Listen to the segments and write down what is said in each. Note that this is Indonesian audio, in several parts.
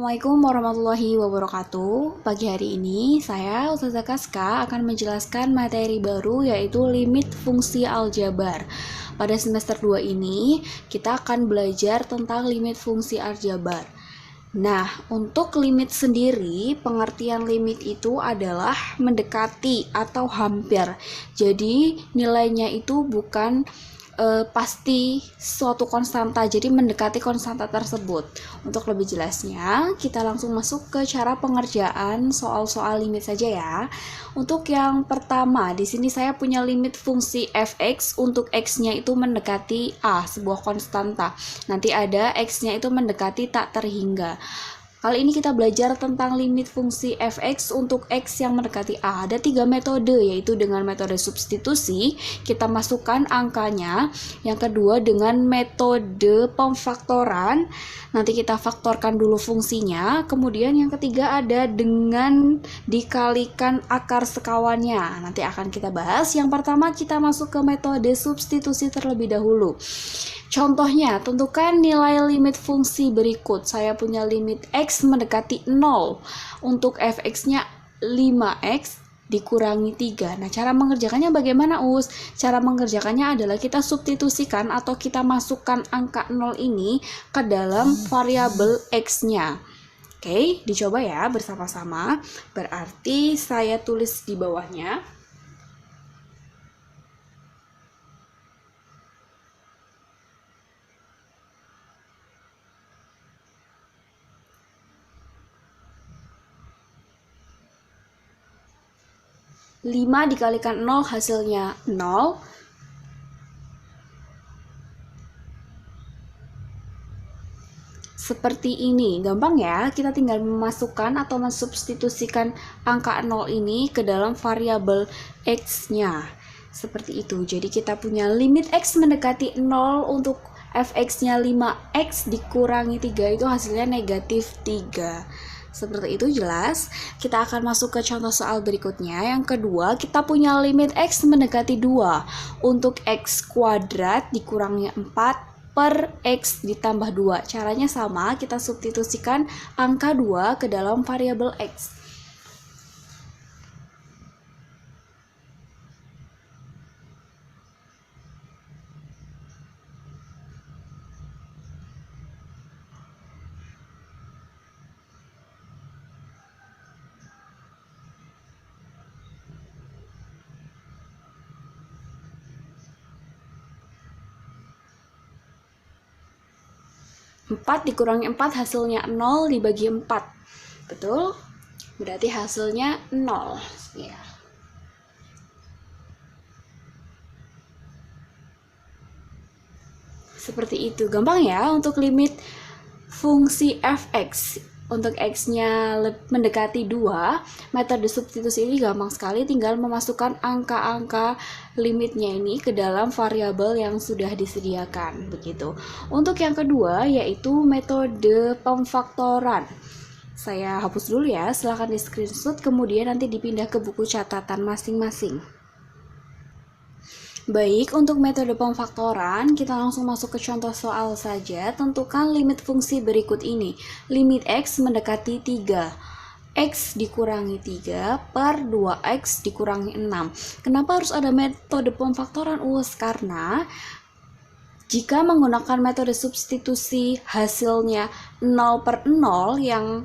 Assalamualaikum warahmatullahi wabarakatuh. Pagi hari ini saya Ustazah Kaska akan menjelaskan materi baru yaitu limit fungsi aljabar. Pada semester 2 ini kita akan belajar tentang limit fungsi aljabar. Nah, untuk limit sendiri, pengertian limit itu adalah mendekati atau hampir. Jadi nilainya itu bukan pasti suatu konstanta, jadi mendekati konstanta tersebut. Untuk lebih jelasnya, kita langsung masuk ke cara pengerjaan soal-soal limit saja ya. Untuk yang pertama, di sini saya punya limit fungsi fx untuk x-nya itu mendekati a, sebuah konstanta. Nanti ada x-nya itu mendekati tak terhingga. Kali ini kita belajar tentang limit fungsi fx untuk x yang mendekati a. Ada 3 metode, yaitu dengan metode substitusi, kita masukkan angkanya. Yang kedua dengan metode pemfaktoran, nanti kita faktorkan dulu fungsinya. Kemudian yang ketiga ada dengan dikalikan akar sekawannya. Nanti akan kita bahas. Yang pertama kita masuk ke metode substitusi terlebih dahulu. Contohnya, tentukan nilai limit fungsi berikut. Saya punya limit x mendekati 0. Untuk fx-nya 5x dikurangi 3. Nah, cara mengerjakannya bagaimana, Us? Cara mengerjakannya adalah kita substitusikan atau kita masukkan angka 0 ini ke dalam variabel x-nya. Oke, dicoba ya bersama-sama. Berarti saya tulis di bawahnya. Lima dikalikan 0 hasilnya 0. Seperti ini, gampang ya, kita tinggal memasukkan atau mensubstitusikan angka 0 ini ke dalam variabel x-nya. Seperti itu, jadi kita punya limit x mendekati 0 untuk fx-nya 5x dikurangi 3 itu hasilnya negatif 3. Seperti itu, jelas. Kita akan masuk ke contoh soal berikutnya. Yang kedua, kita punya limit x mendekati 2 untuk x kuadrat dikurangi 4 per x ditambah 2. Caranya sama, kita substitusikan angka 2 ke dalam variabel x. Empat dikurangi 4 hasilnya 0 dibagi 4. Betul? Berarti hasilnya 0. Ya. Seperti itu. Gampang ya untuk limit fungsi fx. Untuk x-nya mendekati 2, metode substitusi ini gampang sekali, tinggal memasukkan angka-angka limitnya ini ke dalam variabel yang sudah disediakan, begitu. Untuk yang kedua yaitu metode pemfaktoran. Saya hapus dulu ya, silahkan di screenshot kemudian nanti dipindah ke buku catatan masing-masing. Baik, untuk metode pemfaktoran, kita langsung masuk ke contoh soal saja. Tentukan limit fungsi berikut ini. Limit x mendekati 3. X dikurangi 3 per 2x dikurangi 6. Kenapa harus ada metode pemfaktoran, Us? Karena jika menggunakan metode substitusi hasilnya 0 per 0 yang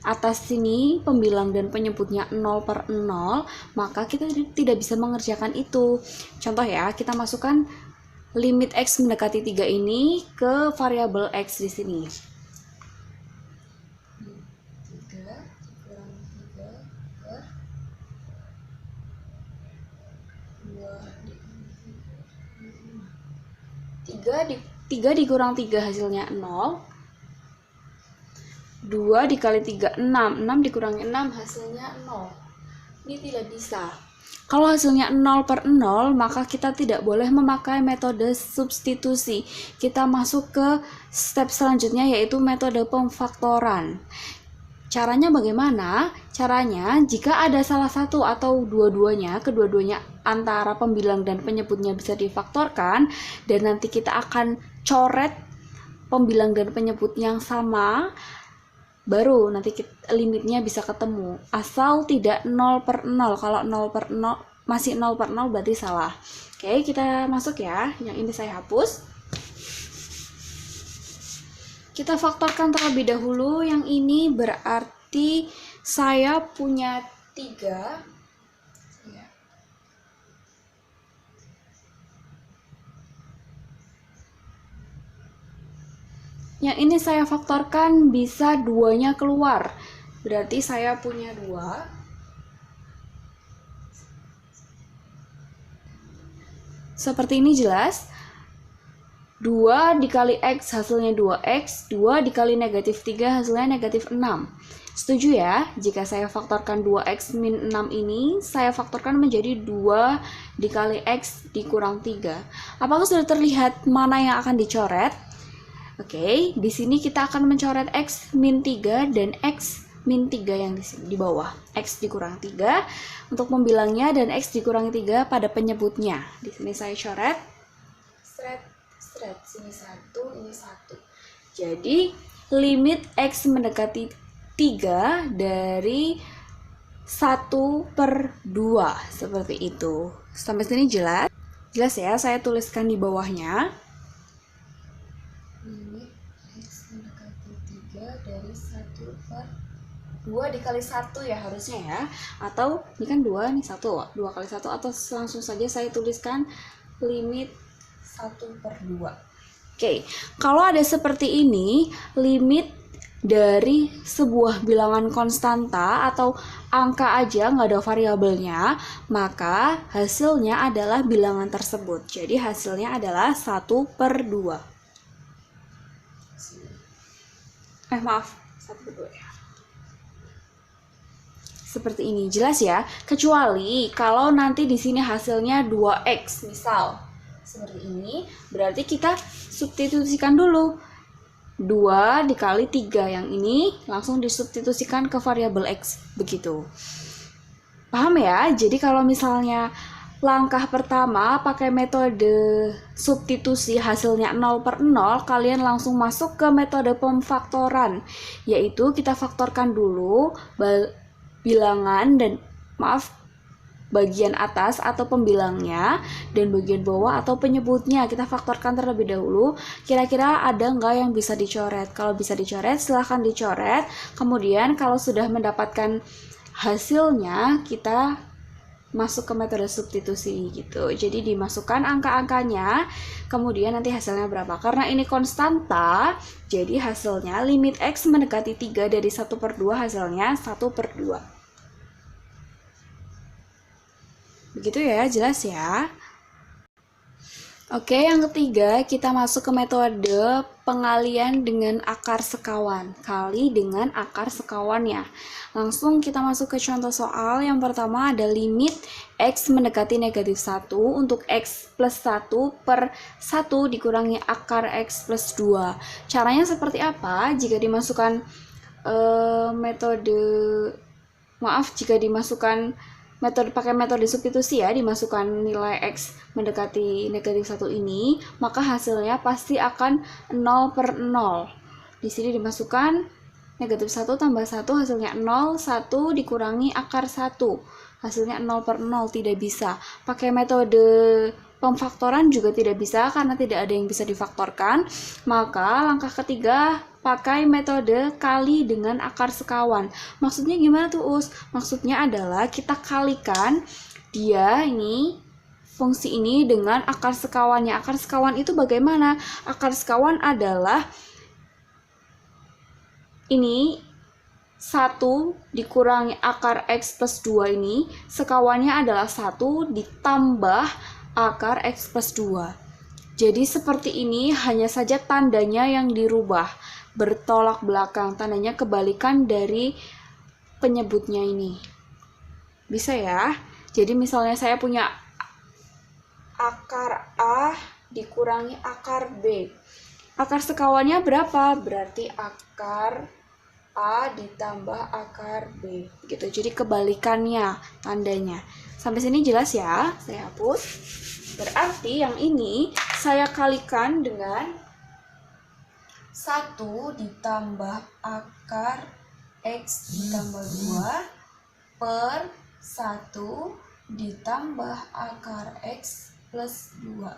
atas sini pembilang dan penyebutnya 0 per 0, maka kita tidak bisa mengerjakan itu. Contoh ya, kita masukkan limit x mendekati 3 ini ke variabel x di sini. 3 dikurang 3 hasilnya 0. 2 dikali 3, 6. 6 dikurangi 6 hasilnya 0. Ini tidak bisa. Kalau hasilnya 0 per 0, maka kita tidak boleh memakai metode substitusi. Kita masuk ke step selanjutnya yaitu metode pemfaktoran. Caranya bagaimana? Caranya, jika ada salah satu atau kedua-duanya antara pembilang dan penyebutnya bisa difaktorkan, dan nanti kita akan coret pembilang dan penyebut yang sama, baru nanti limitnya bisa ketemu. Asal tidak 0/0. Kalau 0/0 masih 0/0 berarti salah. Oke, kita masuk ya. Yang ini saya hapus. Kita faktorkan terlebih dahulu. Yang ini berarti saya punya 3. Yang ini saya faktorkan bisa 2-nya keluar. Berarti saya punya 2. Seperti ini jelas. 2 dikali X hasilnya 2X. 2 dikali negatif 3 hasilnya negatif 6. Setuju ya? Jika saya faktorkan 2X min 6 ini, saya faktorkan menjadi 2 dikali X dikurang 3. Apakah sudah terlihat mana yang akan dicoret? Oke, di sini kita akan mencoret X min 3 dan X min 3 yang di sini di bawah. X dikurang 3 untuk pembilangnya dan X dikurangi 3 pada penyebutnya. Di sini saya coret. Sini 1, ini 1. Jadi, limit X mendekati 3 dari 1/2. Seperti itu. Sampai sini jelas? Jelas ya, saya tuliskan di bawahnya. Limit X mendekati 3 dari 1/2 dikali 1 ya harusnya ya. Atau, ini kan 2, nih 1. 2 kali 1 atau langsung saja saya tuliskan limit 1/2. Oke, kalau ada seperti ini, limit dari sebuah bilangan konstanta atau angka aja nggak ada variabelnya, maka hasilnya adalah bilangan tersebut. Jadi hasilnya adalah 1/2. Maaf, 1/2 ya. Seperti ini, jelas ya? Kecuali kalau nanti di sini hasilnya 2X misal. Seperti ini, berarti kita substitusikan dulu 2 dikali 3 yang ini langsung disubstitusikan ke variabel X, begitu. Paham ya? Jadi kalau misalnya langkah pertama pakai metode substitusi hasilnya 0/0, kalian langsung masuk ke metode pemfaktoran, yaitu kita faktorkan dulu bilangan dan bagian atas atau pembilangnya dan bagian bawah atau penyebutnya. Kita faktorkan terlebih dahulu, kira-kira ada nggak yang bisa dicoret. Kalau bisa dicoret, silahkan dicoret. Kemudian kalau sudah mendapatkan hasilnya, kita masuk ke metode substitusi gitu. Jadi dimasukkan angka-angkanya, kemudian nanti hasilnya berapa. Karena ini konstanta, jadi hasilnya limit X mendekati 3 dari 1/2 hasilnya 1/2. Begitu ya, jelas ya. Oke, yang ketiga kita masuk ke metode pengalian dengan akar sekawan. Kali dengan akar sekawannya. Langsung kita masuk ke contoh soal. Yang pertama ada limit X mendekati negatif 1 untuk X plus 1/1 dikurangi akar X plus 2. Caranya seperti apa? Jika dimasukkan pakai metode substitusi ya, dimasukkan nilai X mendekati negatif 1 ini, maka hasilnya pasti akan 0/0. Di sini dimasukkan negatif 1 tambah 1 hasilnya 0, 1 dikurangi akar 1. Hasilnya 0/0, tidak bisa. Pakai metode pemfaktoran juga tidak bisa karena tidak ada yang bisa difaktorkan. Maka langkah ketiga pakai metode kali dengan akar sekawan. Maksudnya gimana tuh Us? Maksudnya adalah kita kalikan dia ini, fungsi ini dengan akar sekawannya. Akar sekawan itu bagaimana? Akar sekawan adalah ini 1 dikurangi akar X plus 2 ini, sekawannya adalah 1 ditambah akar X plus 2. Jadi seperti ini, hanya saja tandanya yang dirubah, bertolak belakang, tandanya kebalikan dari penyebutnya ini. Bisa ya? Jadi misalnya saya punya akar A dikurangi akar B. Akar sekawannya berapa? Berarti akar A ditambah akar B. Gitu. Jadi kebalikannya tandanya. Sampai sini jelas ya? Saya hapus. Berarti yang ini saya kalikan dengan 1 ditambah akar X ditambah 2 per 1 ditambah akar X plus 2.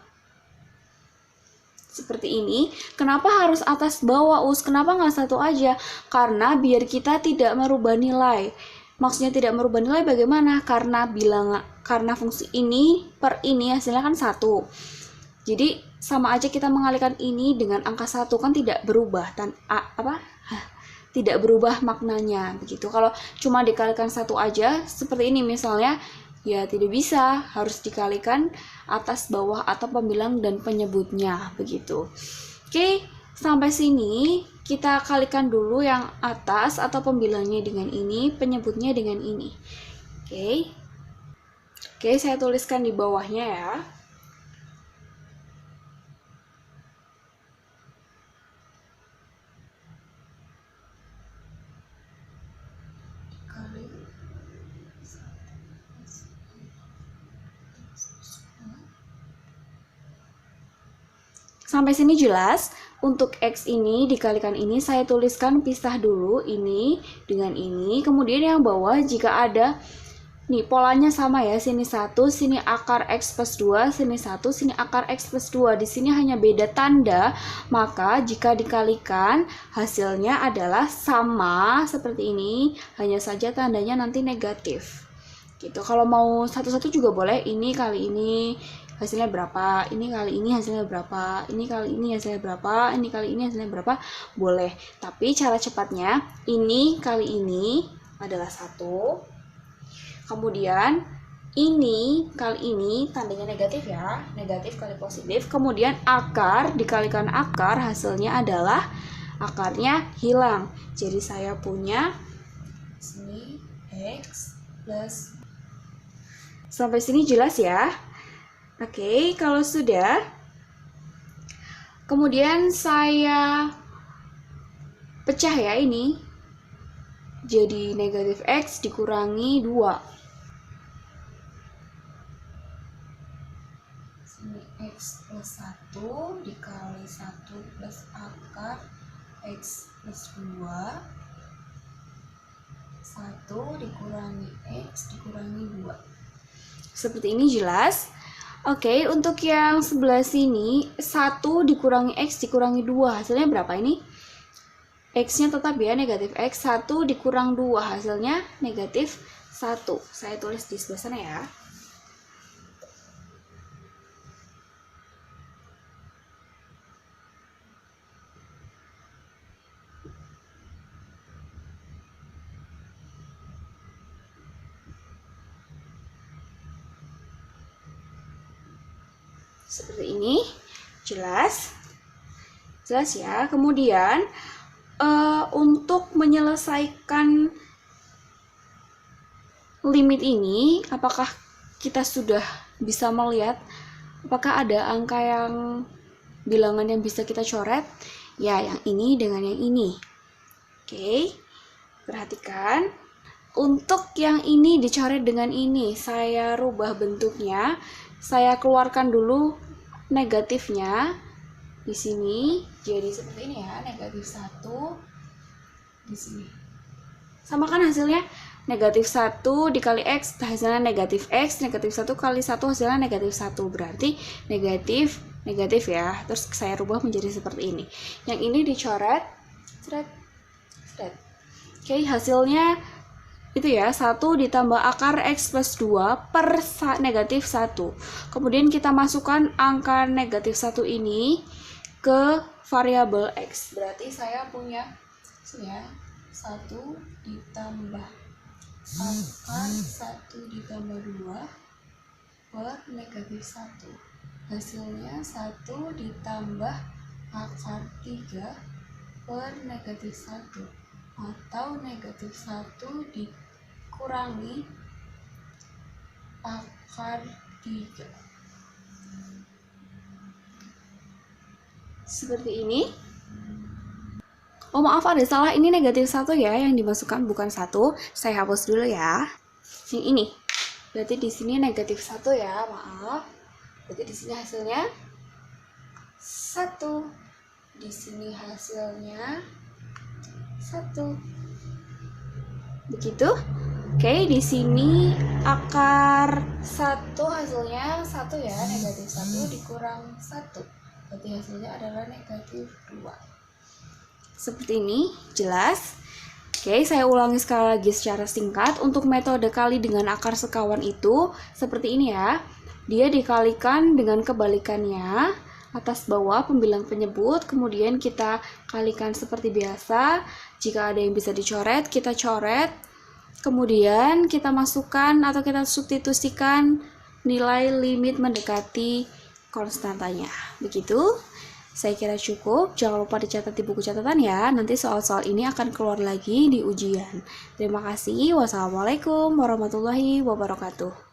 Seperti ini. Kenapa harus atas bawah, Us? Kenapa nggak satu aja? Karena biar kita tidak merubah nilai. Maksudnya tidak merubah nilai bagaimana? Karena fungsi ini per ini hasilnya kan 1. Jadi sama aja kita mengalihkan ini dengan angka 1, kan tidak berubah tidak berubah maknanya begitu. Kalau cuma dikalikan 1 aja seperti ini misalnya, ya tidak bisa, harus dikalikan atas bawah atau pembilang dan penyebutnya begitu. Oke, sampai sini kita kalikan dulu yang atas atau pembilangnya dengan ini, penyebutnya dengan ini. Oke, saya tuliskan di bawahnya ya. Sampai sini jelas. Untuk X ini dikalikan ini saya tuliskan pisah dulu ini dengan ini. Kemudian yang bawah jika ada nih polanya sama ya, sini 1, sini akar X plus 2, sini 1, sini akar X plus 2. Di sini hanya beda tanda, maka jika dikalikan hasilnya adalah sama seperti ini, hanya saja tandanya nanti negatif. Gitu. Kalau mau satu-satu juga boleh, ini kali ini hasilnya berapa, ini kali ini hasilnya berapa, ini kali ini hasilnya berapa, ini kali ini hasilnya berapa, boleh. Tapi cara cepatnya ini kali ini adalah 1, kemudian ini kali ini tandanya negatif ya, negatif kali positif, kemudian akar dikalikan akar hasilnya adalah akarnya hilang. Jadi saya punya sini X plus. Sampai sini jelas ya. Oke, kalau sudah, kemudian saya pecah ya ini. Jadi negatif X dikurangi 2. Sini X plus 1 dikali 1 plus akar X plus 2. 1 dikurangi X dikurangi 2. Seperti ini jelas. Oke, untuk yang sebelah sini 1 dikurangi X dikurangi 2, hasilnya berapa ini? X-nya tetap ya, negatif X, 1 dikurang 2, hasilnya negatif 1. Saya tulis di sebelah sana ya. Seperti ini, jelas ya. Kemudian untuk menyelesaikan limit ini, apakah kita sudah bisa melihat apakah ada angka yang bilangan yang bisa kita coret? Ya, yang ini dengan yang ini. Oke, perhatikan. Untuk yang ini dicoret dengan ini, saya rubah bentuknya. Saya keluarkan dulu negatifnya di sini, jadi seperti ini ya, negatif 1 di sini. Sama kan hasilnya? Negatif 1 dikali X hasilnya negatif X, negatif 1 kali 1 hasilnya negatif 1, berarti negatif ya. Terus saya rubah menjadi seperti ini. Yang ini dicoret, seret. Oke, hasilnya itu ya, 1 ditambah akar X plus 2 per negatif 1. Kemudian kita masukkan angka negatif 1 ini ke variabel X. Berarti saya punya ya, 1 ditambah akar 1 ditambah 2 per negatif 1. Hasilnya 1 ditambah akar 3 per negatif 1. Atau negatif 1 dikurangi akar 3. Seperti ini. Oh maaf, ada salah, ini negatif 1 ya yang dimasukkan, bukan 1. Saya hapus dulu ya. Yang ini. Berarti di sini negatif 1 ya, maaf. Berarti di sini hasilnya 1. Di sini hasilnya 1. Begitu. Oke, di sini akar 1 hasilnya 1 ya, negatif 1 dikurang 1. Berarti hasilnya adalah negatif 2. Seperti ini, jelas? Oke, saya ulangi sekali lagi secara singkat. Untuk metode kali dengan akar sekawan itu seperti ini ya. Dia dikalikan dengan kebalikannya, atas bawah pembilang penyebut, kemudian kita kalikan seperti biasa. Jika ada yang bisa dicoret, kita coret. Kemudian kita masukkan atau kita substitusikan nilai limit mendekati konstantanya. Begitu. Saya kira cukup. Jangan lupa dicatat di buku catatan ya. Nanti soal-soal ini akan keluar lagi di ujian. Terima kasih. Wassalamualaikum warahmatullahi wabarakatuh.